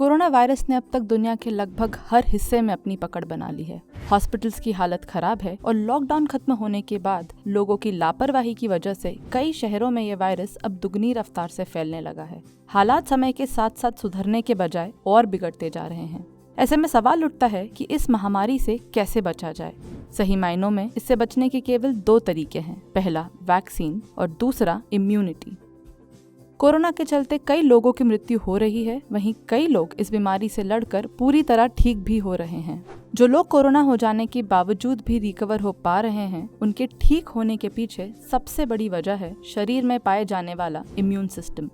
Corona virus ने अब तक दुनिया के लगभग हर हिस्से में अपनी पकड़ बना ली है। हॉस्पिटल्स की हालत खराब है और लॉकडाउन खत्म होने के बाद लोगों की लापरवाही की वजह से कई शहरों में ये वायरस अब दुगनी रफ्तार से फैलने लगा है। हालात समय के साथ साथ सुधरने के बजाय और बिगड़ते जा रहे हैं। ऐसे में सवाल उठता है कि इस महामारी से कैसे बचा जाए। सही मायनों में इससे बचने के केवल 2 तरीके हैं। पहला वैक्सीन और दूसरा इम्यूनिटी। कोरोना के चलते कई लोगों की मृत्यु हो रही है, वहीं कई लोग इस बीमारी से लड़कर पूरी तरह ठीक भी हो रहे हैं। जो लोग कोरोना हो जाने के बावजूद भी रिकवर हो पा रहे हैं, उनके ठीक होने के पीछे सबसे बड़ी वजह है शरीर में पाए जाने वाला इम्यून सिस्टम।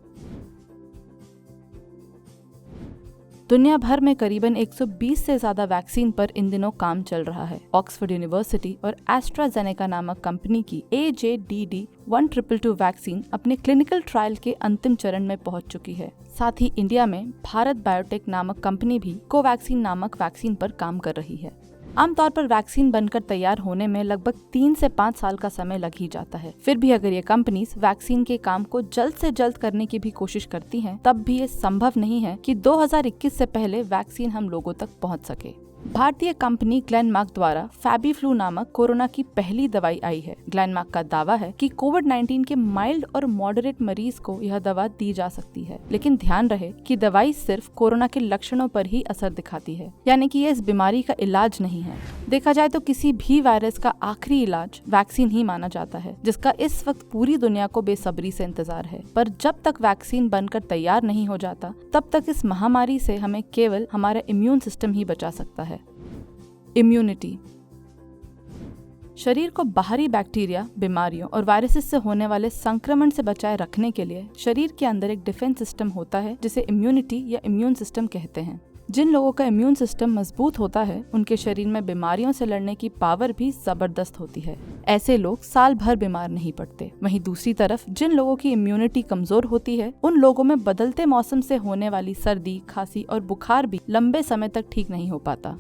दुनिया भर में करीबन 120 से ज्यादा वैक्सीन पर इन दिनों काम चल रहा है। ऑक्सफोर्ड यूनिवर्सिटी और एस्ट्राजेनेका नामक कंपनी की AJDD1222 वैक्सीन अपने क्लिनिकल ट्रायल के अंतिम चरण में पहुंच चुकी है। साथ ही इंडिया में भारत बायोटेक नामक कंपनी भी कोवैक्सीन नामक वैक्सीन पर काम कर रही है। आमतौर पर वैक्सीन बनकर तैयार होने में लगभग 3 से 5 साल का समय लग ही जाता है। फिर भी अगर ये कंपनीज वैक्सीन के काम को जल्द से जल्द करने की भी कोशिश करती हैं, तब भी ये संभव नहीं है कि 2021 से पहले वैक्सीन हम लोगों तक पहुंच सके। भारतीय कंपनी ग्लेनमार्क द्वारा फैबीफ्लू नामक कोरोना की पहली दवाई आई है। ग्लेनमार्क का दावा है कि कोविड-19 के माइल्ड और मॉडरेट मरीज को यह दवा दी जा सकती है, लेकिन ध्यान रहे कि दवाई सिर्फ कोरोना के लक्षणों पर ही असर दिखाती है, यानी कि ये इस बीमारी का इलाज नहीं है। देखा जाए तो किसी भी वायरस का आखिरी इलाज वैक्सीन ही माना जाता है, जिसका इस वक्त पूरी दुनिया को बेसब्री से इंतजार है। पर जब तक वैक्सीन बनकर तैयार नहीं हो जाता, तब तक इस महामारी से हमें केवल हमारा इम्यून सिस्टम ही बचा सकता है। इम्यूनिटी शरीर को बाहरी बैक्टीरिया, बीमारियों और वायरसेस से होने वाले संक्रमण से बचाए रखने के लिए शरीर के अंदर एक डिफेंस सिस्टम होता है, जिसे इम्यूनिटी या इम्यून सिस्टम कहते हैं। जिन लोगों का इम्यून सिस्टम मजबूत होता है, उनके शरीर में बीमारियों से लड़ने की पावर भी जबरदस्त होती है। ऐसे लोग साल भर बीमार नहीं पड़ते। वहीं दूसरी तरफ जिन लोगों की इम्यूनिटी कमजोर होती है, उन लोगों में बदलते मौसम से होने वाली सर्दी, खांसी और बुखार भी लंबे समय तक ठीक नहीं हो पाता।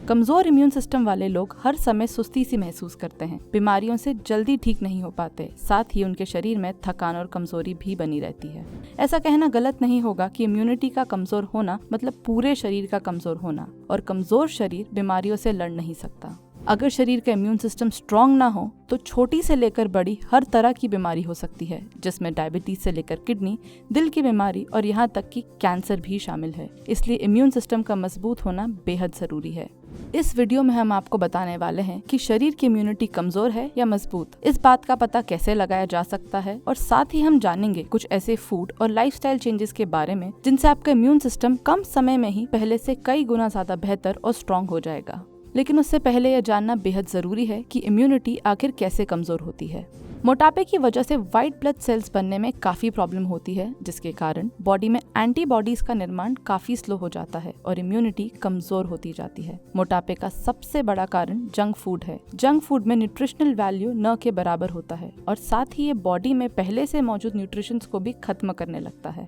कमजोर इम्यून सिस्टम वाले लोग हर समय सुस्ती सी महसूस करते हैं, बीमारियों से जल्दी ठीक नहीं हो पाते, साथ ही उनके शरीर में थकान और कमजोरी भी बनी रहती है। ऐसा कहना गलत नहीं होगा कि इम्यूनिटी का कमजोर होना मतलब पूरे शरीर का कमजोर होना, और कमजोर शरीर बीमारियों से लड़ नहीं सकता। अगर शरीर का इम्यून सिस्टम स्ट्रांग ना हो तो छोटी से लेकर बड़ी हर तरह की बीमारी हो सकती है, जिसमें डायबिटीज से लेकर किडनी, दिल की बीमारी और यहाँ तक कि कैंसर भी शामिल है। इसलिए इम्यून सिस्टम का मजबूत होना बेहद जरूरी है। इस वीडियो में हम आपको बताने वाले हैं कि शरीर की इम्यूनिटी कमजोर है या मजबूत, इस बात का पता कैसे लगाया जा सकता है, और साथ ही हम जानेंगे कुछ ऐसे फूड और लाइफस्टाइल चेंजेस के बारे में जिनसे आपका इम्यून सिस्टम कम समय में ही पहले से कई गुना ज्यादा बेहतर और स्ट्रांग हो जाएगा। लेकिन उससे पहले यह जानना बेहद जरूरी है कि इम्यूनिटी आखिर कैसे कमजोर होती है। मोटापे की वजह से व्हाइट ब्लड सेल्स बनने में काफी प्रॉब्लम होती है, जिसके कारण बॉडी में एंटीबॉडीज का निर्माण काफी स्लो हो जाता है और इम्यूनिटी कमजोर होती जाती है। मोटापे का सबसे बड़ा कारण जंक फूड है। जंक फूड में न्यूट्रिशनल वैल्यू न के बराबर होता है और साथ ही ये बॉडी में पहले से मौजूद न्यूट्रिशंस को भी खत्म करने लगता है।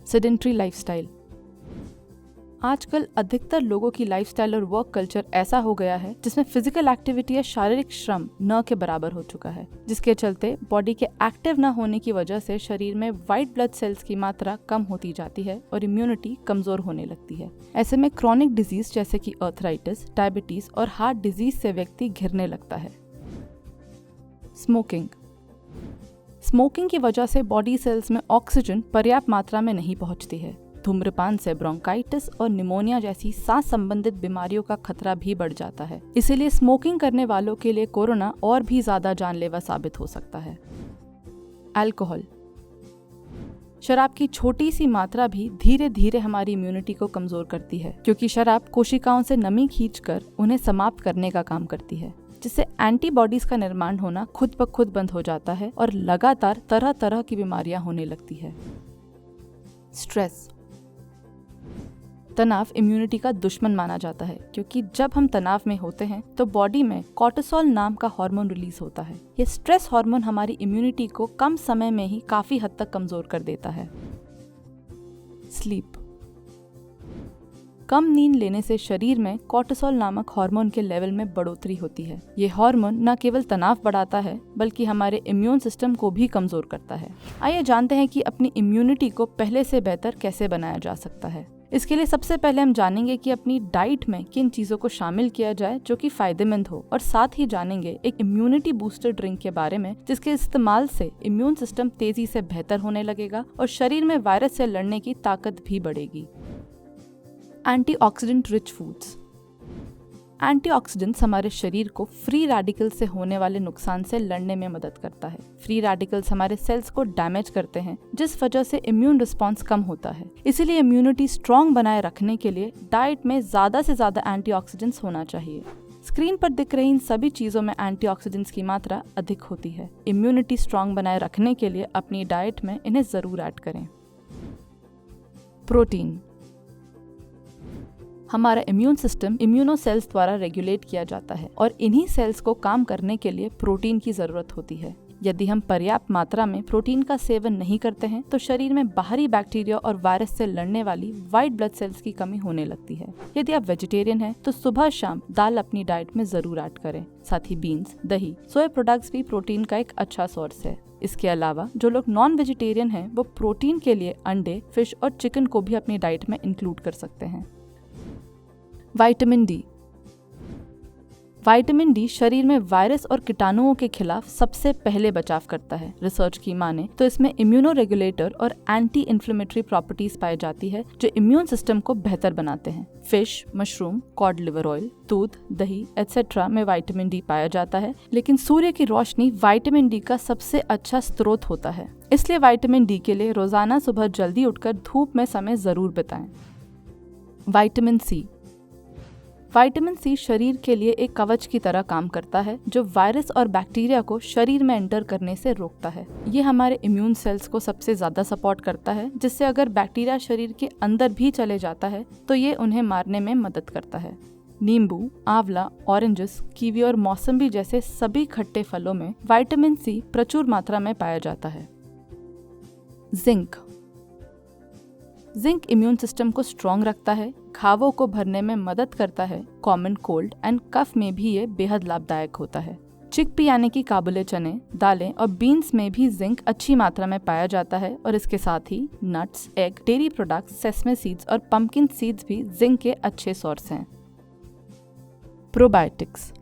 सेडेंट्री लाइफस्टाइल आजकल अधिकतर लोगों की लाइफस्टाइल और वर्क कल्चर ऐसा हो गया है जिसमें फिजिकल एक्टिविटी या शारीरिक श्रम न के बराबर हो चुका है, जिसके चलते बॉडी के एक्टिव न होने की वजह से शरीर में व्हाइट ब्लड सेल्स की मात्रा कम होती जाती है और इम्यूनिटी कमजोर होने लगती है। ऐसे में क्रॉनिक डिजीज जैसे कि आर्थराइटिस, डायबिटीज और हार्ट डिजीज से व्यक्ति घिरने लगता है। स्मोकिंग की वजह से बॉडी सेल्स में ऑक्सीजन पर्याप्त मात्रा में नहीं पहुंचती है। धूम्रपान से ब्रोंकाइटिस और निमोनिया जैसी सांस संबंधित बीमारियों का खतरा भी बढ़ जाता है। इसीलिए स्मोकिंग करने वालों के लिए कोरोना और भी ज्यादा जानलेवा साबित हो सकता है। अल्कोहल शराब की छोटी सी मात्रा भी धीरे धीरे हमारी इम्यूनिटी को कमजोर करती है, क्योंकि शराब कोशिकाओं से नमी खींचकर उन्हें समाप्त करने का काम करती है, जिससे एंटीबॉडीज का निर्माण होना खुद ब खुद बंद हो जाता है और लगातार तरह तरह की बीमारियां होने लगती है। स्ट्रेस तनाव इम्यूनिटी का दुश्मन माना जाता है, क्योंकि जब हम तनाव में होते हैं तो बॉडी में कॉर्टिसोल नाम का हार्मोन रिलीज होता है। ये स्ट्रेस हार्मोन हमारी इम्यूनिटी को कम समय में ही काफी हद तक कमजोर कर देता है। स्लीप कम नींद लेने से शरीर में कॉर्टिसोल नामक हार्मोन के लेवल में बढ़ोतरी होती है। ये हार्मोन न केवल तनाव बढ़ाता है बल्कि हमारे इम्यून सिस्टम को भी कमजोर करता है। आइए जानते हैं कि अपनी इम्यूनिटी को पहले से बेहतर कैसे बनाया जा सकता है। इसके लिए सबसे पहले हम जानेंगे कि अपनी डाइट में किन चीज़ों को शामिल किया जाए जो कि फायदेमंद हो, और साथ ही जानेंगे एक इम्यूनिटी बूस्टर ड्रिंक के बारे में जिसके इस्तेमाल से इम्यून सिस्टम तेजी से बेहतर होने लगेगा और शरीर में वायरस से लड़ने की ताकत भी बढ़ेगी। Antioxidant rich foods. एंटीऑक्सीडेंट्स हमारे शरीर को फ्री रेडिकल से होने वाले नुकसान से लड़ने में मदद करता है। फ्री रेडिकल्स हमारे सेल्स को डैमेज करते हैं, जिस वजह से इम्यून रिस्पांस कम होता है। इसीलिए इम्यूनिटी स्ट्रॉन्ग बनाए रखने के लिए डाइट में ज्यादा से ज्यादा एंटीऑक्सीडेंट्स होना चाहिए। स्क्रीन पर दिख रही इन सभी चीजों में एंटीऑक्सीडेंट्स की मात्रा अधिक होती है। इम्यूनिटी स्ट्रॉन्ग बनाए रखने के लिए अपनी डाइट में इन्हें जरूर ऐड करें। प्रोटीन। हमारा इम्यून सिस्टम इम्यूनो सेल्स द्वारा रेगुलेट किया जाता है और इन्हीं सेल्स को काम करने के लिए प्रोटीन की जरूरत होती है। यदि हम पर्याप्त मात्रा में प्रोटीन का सेवन नहीं करते हैं तो शरीर में बाहरी बैक्टीरिया और वायरस से लड़ने वाली व्हाइट ब्लड सेल्स की कमी होने लगती है। यदि आप वेजिटेरियन हैं तो सुबह शाम दाल अपनी डाइट में जरूर ऐड करें। साथ ही बीन्स, दही, सोया प्रोडक्ट्स भी प्रोटीन का एक अच्छा सोर्स है। इसके अलावा जो लोग नॉन वेजिटेरियन हैं वो प्रोटीन के लिए अंडे, फिश और चिकन को भी अपनी डाइट में इंक्लूड कर सकते हैं। Vitamin D. विटामिन डी शरीर में वायरस और कीटाणुओं के खिलाफ सबसे पहले बचाव करता है। रिसर्च की माने तो इसमें इम्यूनो रेगुलेटर और एंटी इन्फ्लेमेटरी प्रॉपर्टीज पाई जाती है जो इम्यून सिस्टम को बेहतर बनाते हैं। Fish, mushroom, cod liver oil, दूध, दही एटसेट्रा में विटामिन डी पाया जाता है, लेकिन सूर्य की रोशनी विटामिन डी का सबसे अच्छा स्रोत होता है। इसलिए विटामिन डी के लिए रोजाना सुबह जल्दी उठकर धूप में समय जरूर बिताएं। Vitamin C. विटामिन सी शरीर के लिए एक कवच की तरह काम करता है जो वायरस और बैक्टीरिया को शरीर में एंटर करने से रोकता है। ये हमारे इम्यून सेल्स को सबसे ज्यादा सपोर्ट करता है, जिससे अगर बैक्टीरिया शरीर के अंदर भी चले जाता है तो ये उन्हें मारने में मदद करता है। नींबू, आंवला, ऑरेंजेस, कीवी और मौसम्बी जैसे सभी खट्टे फलों में विटामिन सी प्रचुर मात्रा में पाया जाता है। जिंक। जिंक इम्यून सिस्टम को स्ट्रॉन्ग रखता है, घावों को भरने में मदद करता है। कॉमन कोल्ड एंड कफ में भी ये बेहद लाभदायक होता है। चिकपी यानी कि काबुले चने, दालें और बीन्स में भी जिंक अच्छी मात्रा में पाया जाता है और इसके साथ ही nuts, egg, dairy products, sesame seeds और पंपकिन सीड्स भी जिंक के अच्छे सोर्स हैं। प्रोबायोटिक्स।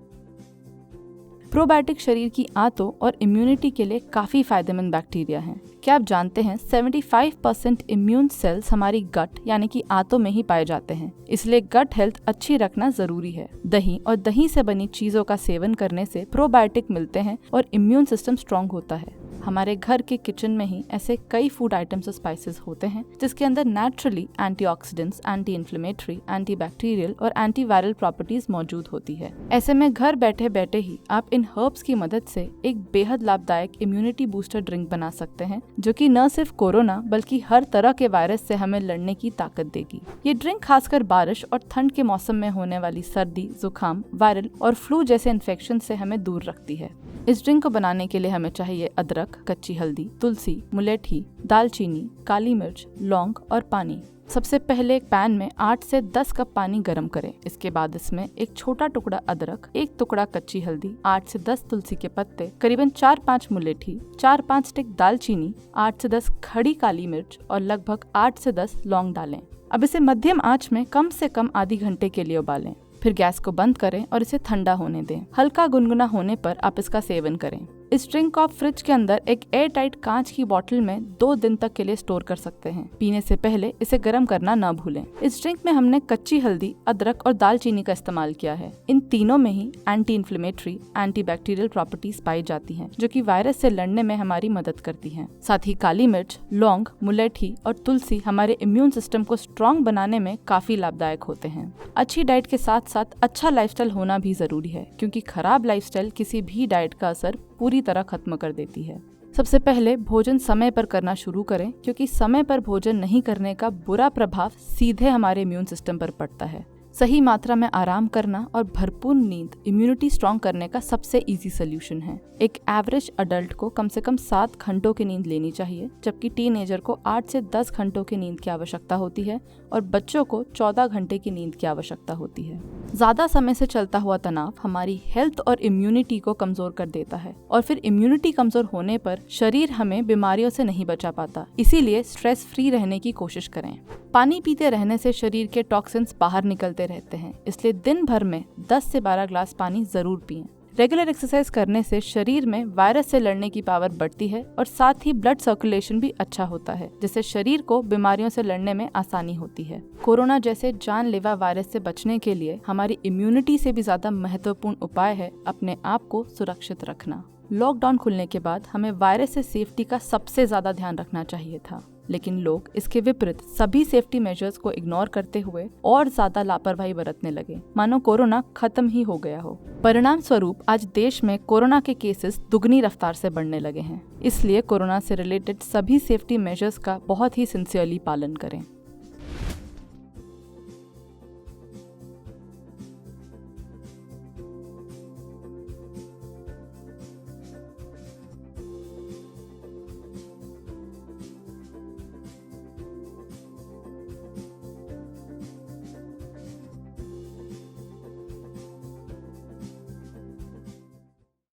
प्रोबायोटिक शरीर की आंतों और इम्यूनिटी के लिए काफी फायदेमंद बैक्टीरिया हैं। क्या आप जानते हैं 75% इम्यून सेल्स हमारी गट यानी कि आंतों में ही पाए जाते हैं, इसलिए गट हेल्थ अच्छी रखना जरूरी है। दही और दही से बनी चीजों का सेवन करने से प्रोबायोटिक मिलते हैं और इम्यून सिस्टम स्ट्रॉन्ग होता है। हमारे घर के किचन में ही ऐसे कई फूड आइटम्स और स्पाइसेस होते हैं जिसके अंदर naturally antioxidants, anti inflammatory, antibacterial और एंटीवायरल प्रॉपर्टीज मौजूद होती है। ऐसे में घर बैठे बैठे ही आप इन हर्ब्स की मदद से एक बेहद लाभदायक इम्यूनिटी बूस्टर ड्रिंक बना सकते हैं जो कि न सिर्फ कोरोना बल्कि हर तरह के वायरस से हमें लड़ने की ताकत देगी। ये ड्रिंक खासकर बारिश और ठंड के मौसम में होने वाली सर्दी, जुकाम, वायरल और फ्लू जैसे इन्फेक्शन से हमें दूर रखती है। इस ड्रिंक को बनाने के लिए हमें चाहिए अदरक, कच्ची हल्दी, तुलसी, मुलेठी, दालचीनी, काली मिर्च, लौंग और पानी। सबसे पहले एक पैन में 8 से 10 कप पानी गर्म करें। इसके बाद इसमें एक छोटा टुकड़ा अदरक, एक टुकड़ा कच्ची हल्दी, 8 से 10 तुलसी के पत्ते, करीबन 4-5 मुलेठी, 4-5 स्टिक दालचीनी, 8 से 10 खड़ी काली मिर्च और लगभग 8 से 10 लौंग डालें। अब इसे मध्यम आंच में कम से कम आधी घंटे के लिए उबालें। फिर गैस को बंद करें और इसे ठंडा होने दें। हल्का गुनगुना होने पर आप इसका सेवन करें। इस ड्रिंक को आप फ्रिज के अंदर एक एयर टाइट कांच की बोतल में 2 दिन तक के लिए स्टोर कर सकते हैं। पीने से पहले इसे गर्म करना न भूलें। इस ड्रिंक में हमने कच्ची हल्दी, अदरक और दालचीनी का इस्तेमाल किया है। इन तीनों में ही एंटी इन्फ्लेमेटरी, एंटीबैक्टीरियल प्रॉपर्टीज पाई जाती हैं, जो कि वायरस से लड़ने में हमारी मदद करती हैं। साथ ही काली मिर्च, लौंग, मुलेठी और तुलसी हमारे इम्यून सिस्टम को स्ट्रॉन्ग बनाने में काफी लाभदायक होते हैं। अच्छी डाइट के साथ साथ अच्छा लाइफस्टाइल होना भी जरूरी है, क्योंकि खराब लाइफस्टाइल किसी भी डाइट का असर पूरी तरह खत्म कर देती है। सबसे पहले भोजन समय पर करना शुरू करें, क्योंकि समय पर भोजन नहीं करने का बुरा प्रभाव सीधे हमारे इम्यून सिस्टम पर पड़ता है। सही मात्रा में आराम करना और भरपूर नींद इम्यूनिटी स्ट्रॉन्ग करने का सबसे इजी सोल्यूशन है। एक एवरेज अडल्ट को कम से कम 7 घंटों की नींद लेनी चाहिए, जबकि टीनेजर को 8 से 10 घंटों की नींद की आवश्यकता होती है और बच्चों को 14 घंटे की नींद की आवश्यकता होती है। ज्यादा समय से चलता हुआ तनाव हमारी हेल्थ और इम्यूनिटी को कमजोर कर देता है और फिर इम्यूनिटी कमजोर होने पर शरीर हमें बीमारियों से नहीं बचा पाता। इसीलिए स्ट्रेस फ्री रहने की कोशिश करें। पानी पीते रहने से शरीर के टॉक्सिन्स बाहर निकलते रहते हैं, इसलिए दिन भर में 10 से 12 ग्लास पानी जरूर पिएं। रेगुलर एक्सरसाइज करने से शरीर में वायरस से लड़ने की पावर बढ़ती है और साथ ही ब्लड सर्कुलेशन भी अच्छा होता है, जिससे शरीर को बीमारियों से लड़ने में आसानी होती है। कोरोना जैसे जानलेवा वायरस से बचने के लिए हमारी इम्यूनिटी से भी ज्यादा महत्वपूर्ण उपाय है अपने आप को सुरक्षित रखना। लॉकडाउन खुलने के बाद हमें वायरस से सेफ्टी का सबसे ज्यादा ध्यान रखना चाहिए था, लेकिन लोग इसके विपरीत सभी सेफ्टी मेजर्स को इग्नोर करते हुए और ज्यादा लापरवाही बरतने लगे, मानो कोरोना खत्म ही हो गया हो। परिणाम स्वरूप आज देश में कोरोना के केसेस दुगनी रफ्तार से बढ़ने लगे हैं। इसलिए कोरोना से रिलेटेड सभी सेफ्टी मेजर्स का बहुत ही सिंसियरली पालन करें।